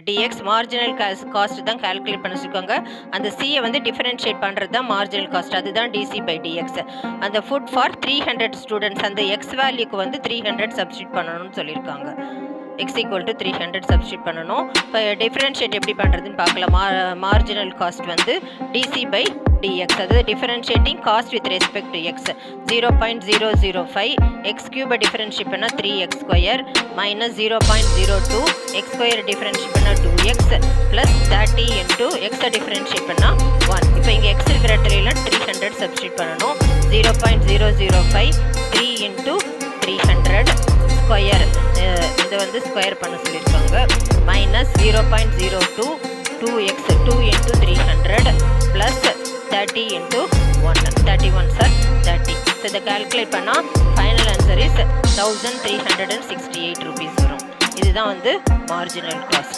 Dx marginal cost தான் calculate பண்ண சொல்லியிருக்காங்க. அந்த சியை வந்து டிஃபரன்ஷியேட் பண்ணுறது தான் மார்ஜினல் காஸ்ட், அதுதான் டிசி பை டிஎக்ஸ். அந்த ஃபுட் ஃபார் 300 ஸ்டூடெண்ட்ஸ், அந்த எக்ஸ் வேல்யூக்கு வந்து 300 சப்ஸ்டியூட் பண்ணணும்னு சொல்லியிருக்காங்க. எக்ஸ் ஈக்குவல் டு 300 சப்ஸ்டியூட் பண்ணணும். இப்போ டிஃபரன்ஷியேட் எப்படி பண்ணுறதுன்னு பார்க்கலாம். மார்ஜினல் காஸ்ட் வந்து டிசி பை டிஎக்ஸ், அதாவது differentiating cost with respect to x 0.005 x கியூபை டிஃபரன்ஷியேட் பண்ணால் 3x square minus 0.02 x square differentiate பண்ணால் 2x ப்ளஸ் 30 இன்ட்டு எக்ஸை டிஃபரன்ஷியேட் பண்ணால் 1. இப்போ இங்கே எக்ஸ் இருக்கிற இடத்துலலாம் 300 சப்ஸ்டியூட் பண்ணணும். 0.005 3 இன்ட்டு 300 ஸ்கொயர், இதை வந்து ஸ்கொயர் பண்ண சொல்லியிருக்காங்க. Minus 0.02 2x 2 into 300 plus 30 into 1 31 sir 30. So இதை கால்குலேட் பண்ணால் ஃபைனல் ஆன்சர் இஸ் 1368 rupees வரும். இதுதான் வந்து மார்ஜினல் காஸ்ட்.